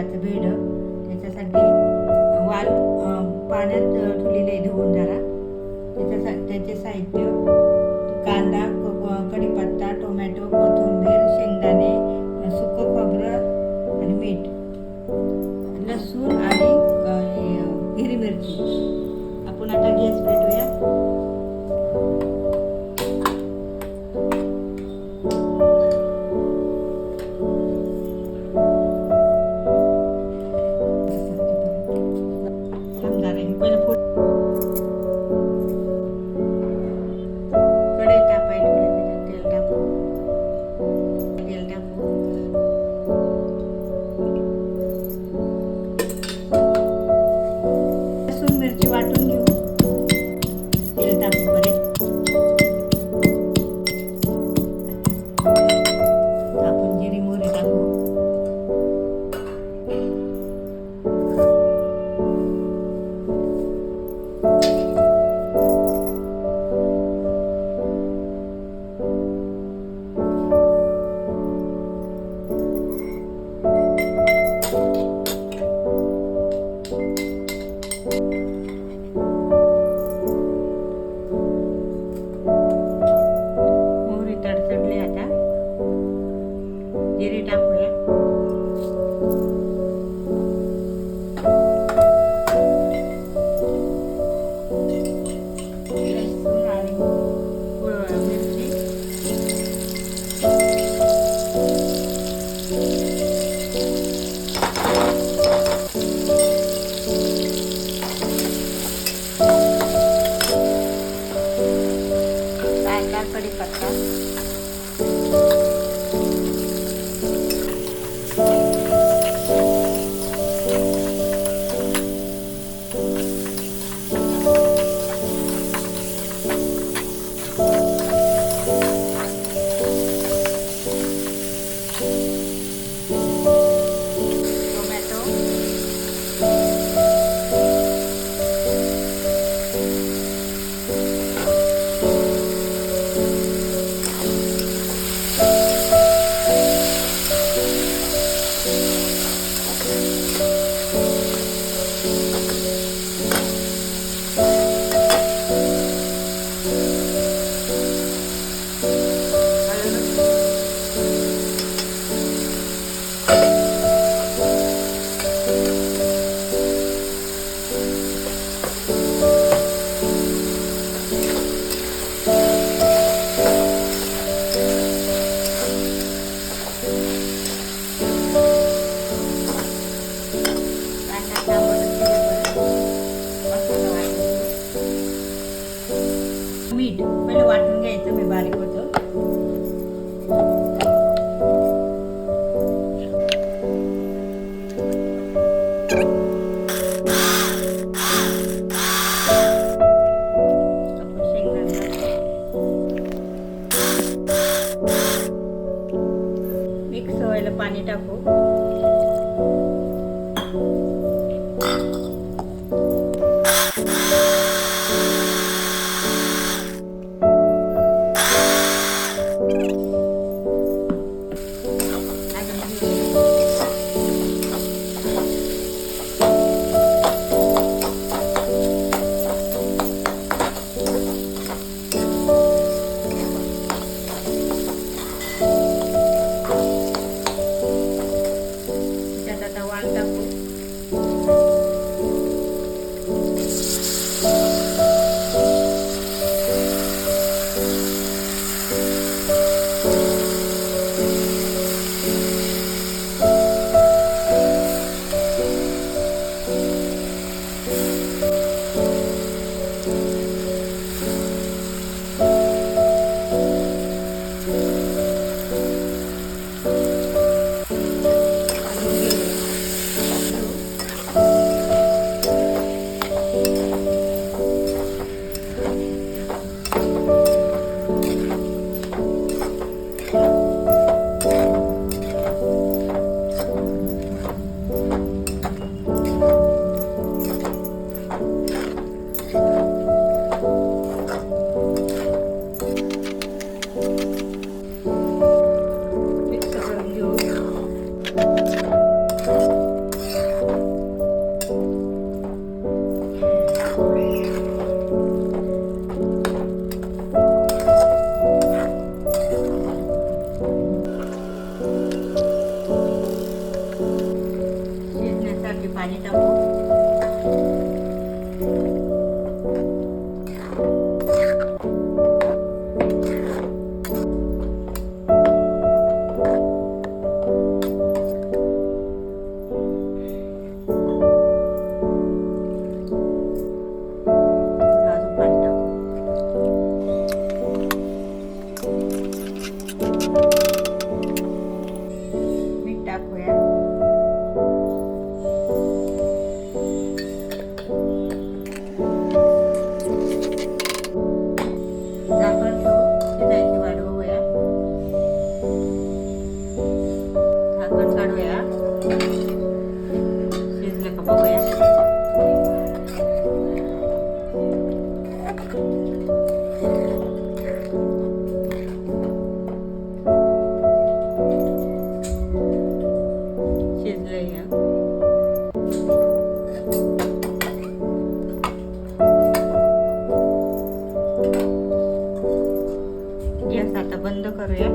शेंगाचं भेड. त्याच्यासाठी वाल पाण्यात ठेवलेले धुवून जरा. त्याचे साहित्य कांदा, कढीपत्ता, टोमॅटो, कोथिंबीर, शेंगदाणे, सुकं खोबरं आणि मीठ, लसूण आणि हिरवी मिरची. आपण आता गॅस पेटवूया. वाटून घेऊ. तेल टाकू बरे. आपण जिरी मोहरी टाकू. जिरे टाकूया. लसूण आणि मिरची. कांदा, कढीपत्ता. मीठ पहिले वाटून घ्यायचं. मी बारीक होतं. मिक्स व्हायला पाणी टाकू. भाजी टाकू. अजून पाणी टाकू. मीठ टाकूया. झाकण ठेवू. शिजायची वाट बघूया. झाकण काढूया. शिजलं का बघूया. शिजलंय. गॅस आता बंद करूया.